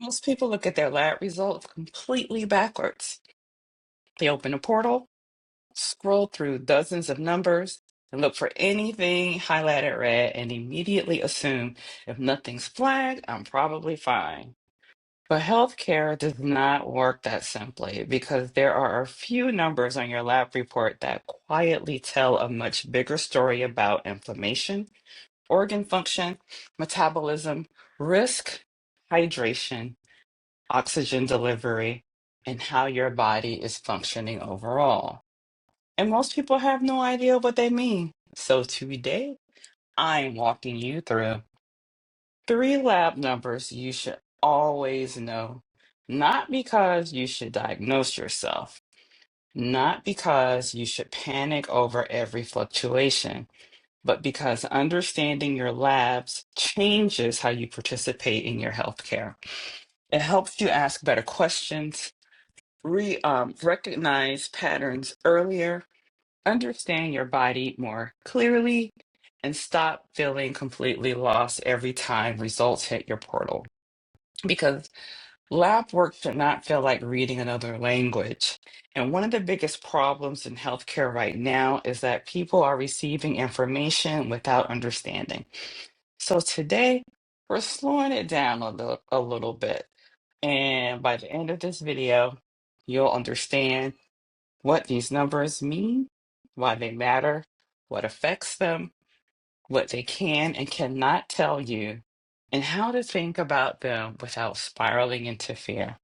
Most people look at their lab results completely backwards. They open a portal, scroll through dozens of numbers, and look for anything highlighted red and immediately assume if nothing's flagged, I'm probably fine. But healthcare does not work that simply because there are a few numbers on your lab report that quietly tell a much bigger story about inflammation, organ function, metabolism, risk, hydration, oxygen delivery, and how your body is functioning overall. And most people have no idea what they mean. So today, I'm walking you through three lab numbers you should always know. Not because you should diagnose yourself, not because you should panic over every fluctuation, but because understanding your labs changes how you participate in your healthcare. It helps you ask better questions, recognize patterns earlier, understand your body more clearly, and stop feeling completely lost every time results hit your portal. Because lab work should not feel like reading another language. And one of the biggest problems in healthcare right now is that people are receiving information without understanding. So today, we're slowing it down a little bit. And by the end of this video, you'll understand what these numbers mean, why they matter, what affects them, what they can and cannot tell you, and how to think about them without spiraling into fear.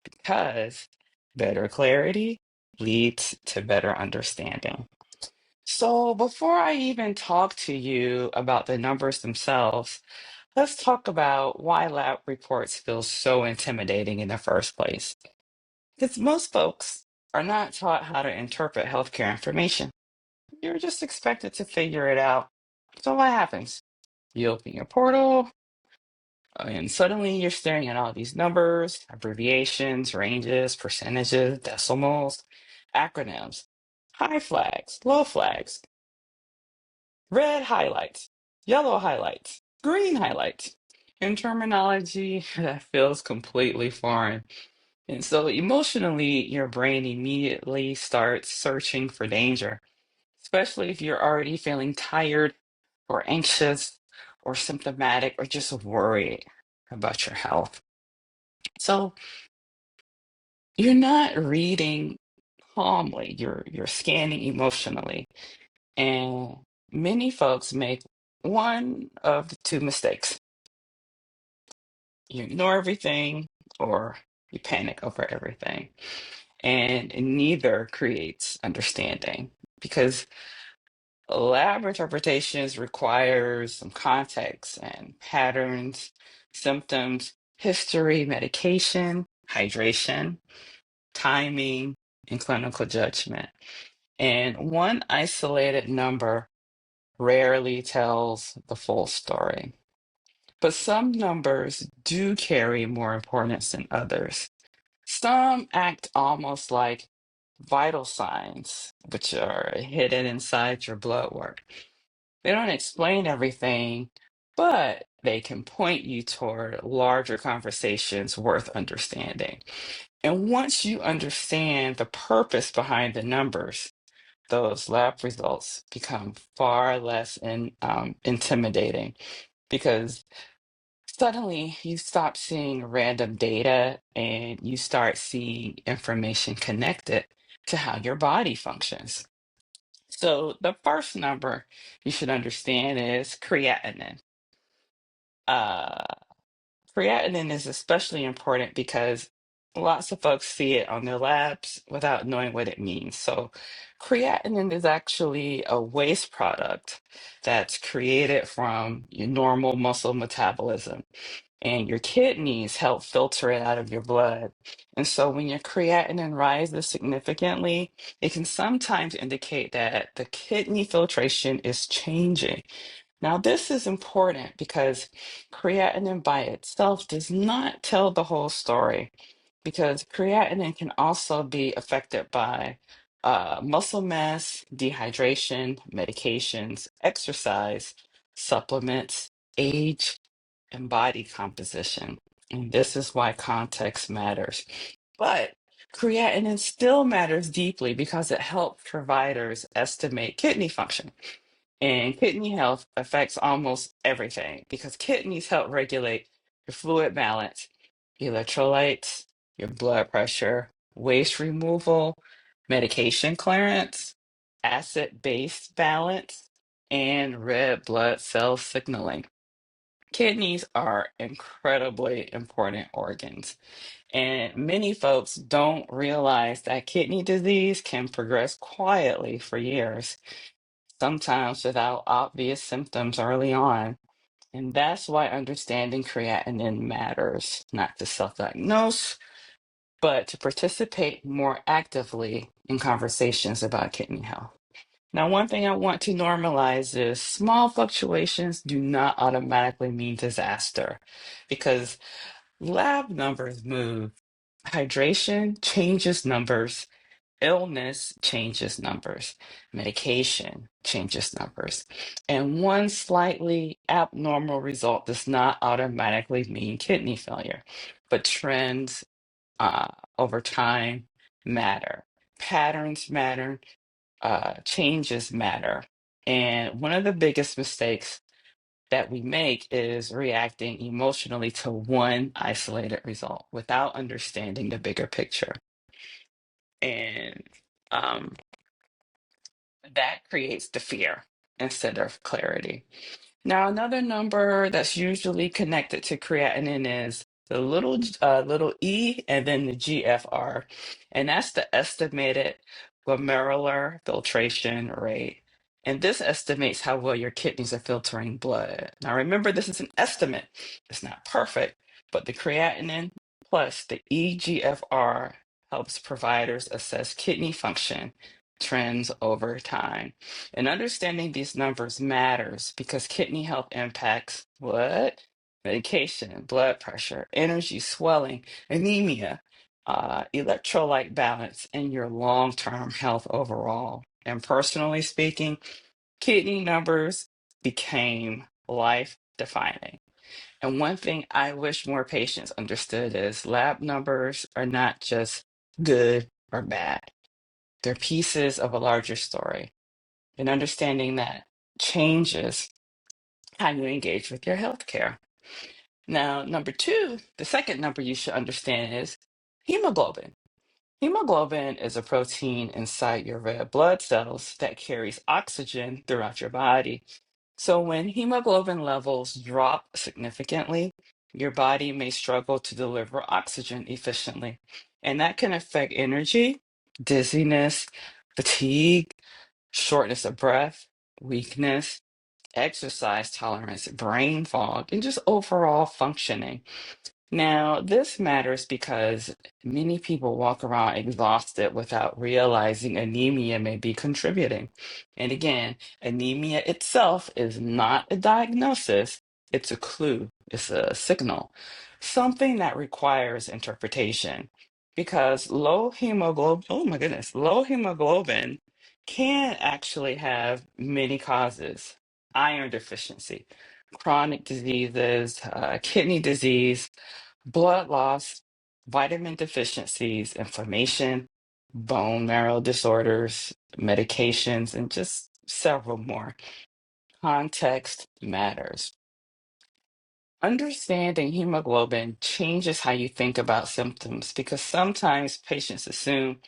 Because better clarity leads to better understanding. So, before I even talk to you about the numbers themselves, let's talk about why lab reports feel so intimidating in the first place. Because most folks are not taught how to interpret healthcare information. You're just expected to figure it out. So what happens? You open your portal, and suddenly you're staring at all these numbers, abbreviations, ranges, percentages, decimals, acronyms, high flags, low flags, red highlights, yellow highlights, green highlights, and terminology that feels completely foreign. And so emotionally, your brain immediately starts searching for danger, especially if you're already feeling tired or anxious or symptomatic or just worried about your health. So you're not reading calmly, you're scanning emotionally. And many folks make one of the two mistakes. You ignore everything or you panic over everything. And neither creates understanding because lab interpretations requires some context and patterns, symptoms, history, medication, hydration, timing, and clinical judgment. And one isolated number rarely tells the full story. But some numbers do carry more importance than others. Some act almost like vital signs, which are hidden inside your blood work. They don't explain everything, but they can point you toward larger conversations worth understanding. And once you understand the purpose behind the numbers, those lab results become far less intimidating because suddenly you stop seeing random data and you start seeing information connected to how your body functions. So the first number you should understand is creatinine. Uh, Creatinine is especially important because lots of folks see it on their labs without knowing what it means. So creatinine is actually a waste product that's created from your normal muscle metabolism. And your kidneys help filter it out of your blood. And so when your creatinine rises significantly, it can sometimes indicate that the kidney filtration is changing. Now, this is important because creatinine by itself does not tell the whole story, because creatinine can also be affected by muscle mass, dehydration, medications, exercise, supplements, age, and body composition. And this is why context matters. But creatinine still matters deeply because it helps providers estimate kidney function. And kidney health affects almost everything because kidneys help regulate your fluid balance, electrolytes, your blood pressure, waste removal, medication clearance, acid base balance, and red blood cell signaling. Kidneys are incredibly important organs, and many folks don't realize that kidney disease can progress quietly for years, sometimes without obvious symptoms early on. And that's why understanding creatinine matters, not to self diagnose, but to participate more actively in conversations about kidney health. Now, one thing I want to normalize is small fluctuations do not automatically mean disaster because lab numbers move. Hydration changes numbers. Illness changes numbers. Medication changes numbers. And one slightly abnormal result does not automatically mean kidney failure, but trends uh, over time matter. Patterns matter. Changes matter. And one of the biggest mistakes that we make is reacting emotionally to one isolated result without understanding the bigger picture. And um, that creates the fear instead of clarity. Now, another number that's usually connected to creatinine is the little e and then the GFR, and that's the estimated glomerular filtration rate. And this estimates how well your kidneys are filtering blood. Now, remember, this is an estimate. It's not perfect, but the creatinine plus the eGFR helps providers assess kidney function trends over time. And understanding these numbers matters because kidney health impacts what? Medication, blood pressure, energy, swelling, anemia, electrolyte balance, and your long term health overall. And personally speaking, kidney numbers became life defining. And one thing I wish more patients understood is lab numbers are not just good or bad, they're pieces of a larger story, and understanding that changes how you engage with your healthcare. Now, number two, the second number you should understand is hemoglobin. Hemoglobin is a protein inside your red blood cells that carries oxygen throughout your body. So, when hemoglobin levels drop significantly, your body may struggle to deliver oxygen efficiently. And that can affect energy, dizziness, fatigue, shortness of breath, weakness, exercise tolerance, brain fog, and just overall functioning. Now, this matters because many people walk around exhausted without realizing anemia may be contributing. And again, anemia itself is not a diagnosis, it's a clue, it's a signal, something that requires interpretation. Because low hemoglobin, oh my goodness, low hemoglobin can actually have many causes: iron deficiency, chronic diseases, kidney disease, blood loss, vitamin deficiencies, inflammation, bone marrow disorders, medications, and just several more. Context matters. Understanding hemoglobin changes how you think about symptoms because sometimes patients assume,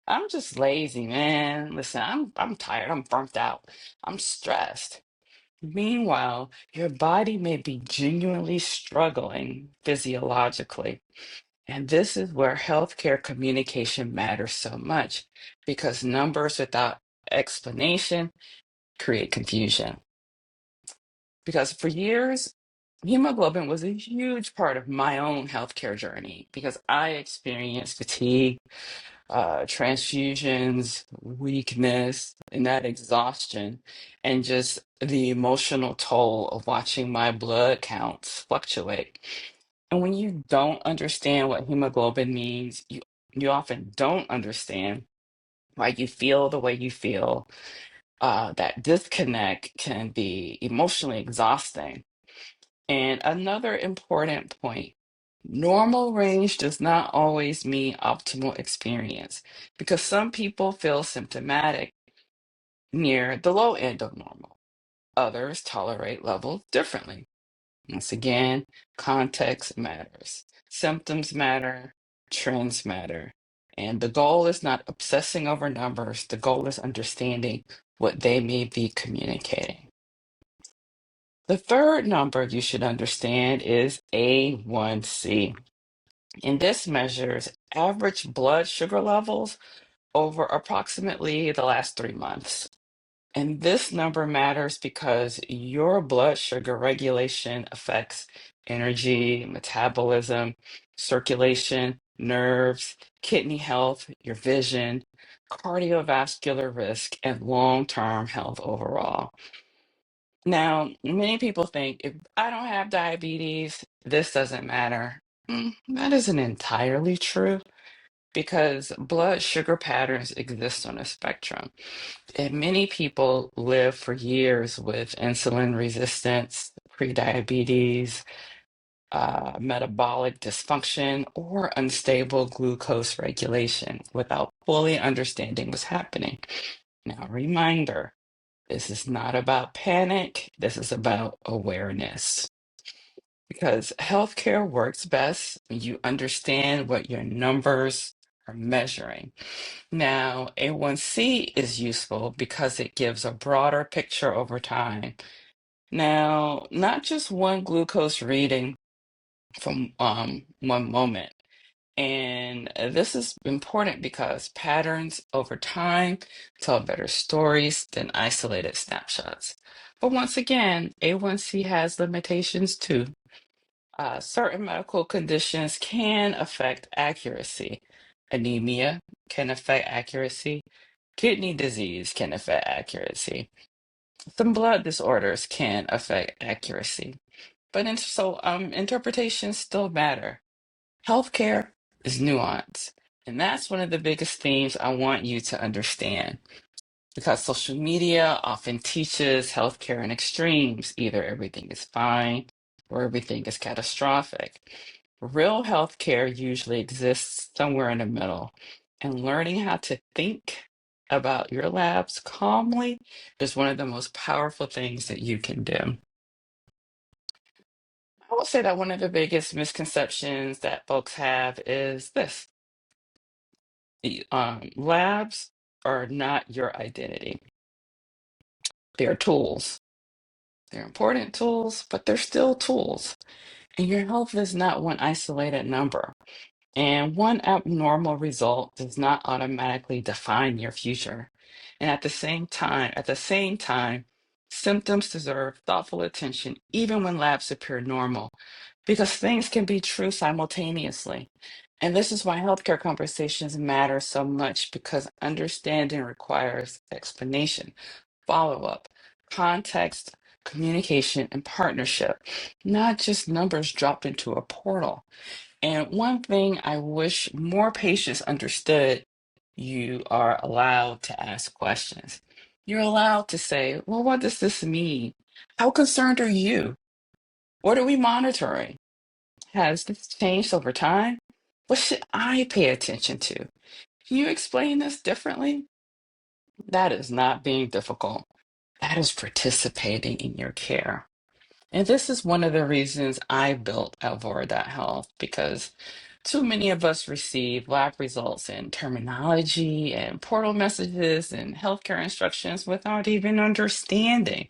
I'm just lazy, man. Listen, I'm tired, I'm burnt out, I'm stressed. Meanwhile, your body may be genuinely struggling physiologically. And this is where healthcare communication matters so much because numbers without explanation create confusion. Because for years, hemoglobin was a huge part of my own healthcare journey because I experienced fatigue, transfusions, weakness, and that exhaustion, and just the emotional toll of watching my blood counts fluctuate. And when you don't understand what hemoglobin means, you often don't understand why you feel the way you feel. That disconnect can be emotionally exhausting. And another important point, Normal range does not always mean optimal experience because some people feel symptomatic near the low end of normal. Others tolerate levels differently. Once again, context matters. Symptoms matter, trends matter. And the goal is not obsessing over numbers, the goal is understanding what they may be communicating. The third number you should understand is A1C. And this measures average blood sugar levels over approximately the last 3 months. And this number matters because your blood sugar regulation affects energy, metabolism, circulation, nerves, kidney health, your vision, cardiovascular risk, and long term health overall. Now, many people think if I don't have diabetes, this doesn't matter. That isn't entirely true because blood sugar patterns exist on a spectrum. And many people live for years with insulin resistance, prediabetes, metabolic dysfunction, or unstable glucose regulation without fully understanding what's happening. Now, reminder, this is not about panic, this is about awareness. Because healthcare works best when you understand what your numbers are measuring. Now, A1C is useful because it gives a broader picture over time. Now, not just one glucose reading from one moment. And this is important because patterns over time tell better stories than isolated snapshots. But once again, A1C has limitations too. Certain medical conditions can affect accuracy. Anemia can affect accuracy. Kidney disease can affect accuracy. Some blood disorders can affect accuracy. But interpretations still matter. Healthcare is nuance. And that's one of the biggest themes I want you to understand. Because social media often teaches healthcare in extremes. Either everything is fine or everything is catastrophic. Real healthcare usually exists somewhere in the middle. And learning how to think about your labs calmly is one of the most powerful things that you can do. I will say that one of the biggest misconceptions that folks have is this. Labs are not your identity. They're tools. They're important tools, but they're still tools. And your health is not one isolated number. And one abnormal result does not automatically define your future. And at the same time, symptoms deserve thoughtful attention even when labs appear normal, because things can be true simultaneously. And this is why healthcare conversations matter so much because understanding requires explanation, follow up, context, communication, and partnership, not just numbers dropped into a portal. And one thing I wish more patients understood, you are allowed to ask questions. You're allowed to say, well, what does this mean? How concerned are you? What are we monitoring? Has this changed over time? What should I pay attention to? Can you explain this differently? That is not being difficult. That is participating in your care. And this is one of the reasons I built Alvora Health because too many of us receive lab results and terminology and portal messages and healthcare instructions without even understanding.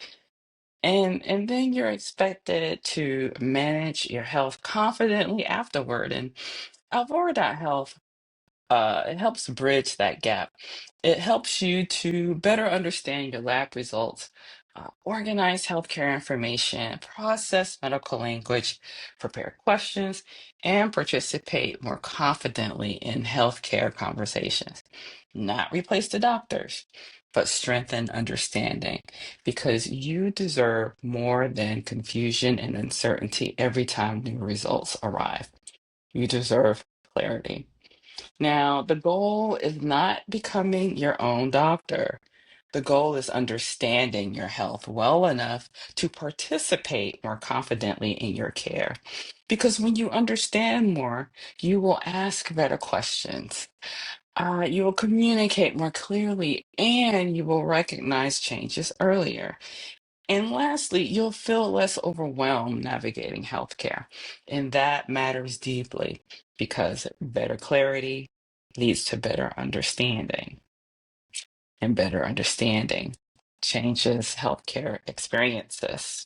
And then you're expected to manage your health confidently afterward. And Alvora Health it helps bridge that gap. It helps you to better understand your lab results, organize healthcare information, process medical language, prepare questions, and participate more confidently in healthcare conversations. Not replace the doctors, but strengthen understanding because you deserve more than confusion and uncertainty every time new results arrive. You deserve clarity. Now, the goal is not becoming your own doctor. The goal is understanding your health well enough to participate more confidently in your care. Because when you understand more, you will ask better questions. You will communicate more clearly and you will recognize changes earlier. And lastly, you'll feel less overwhelmed navigating healthcare. And that matters deeply because better clarity leads to better understanding, and better understanding changes healthcare experiences.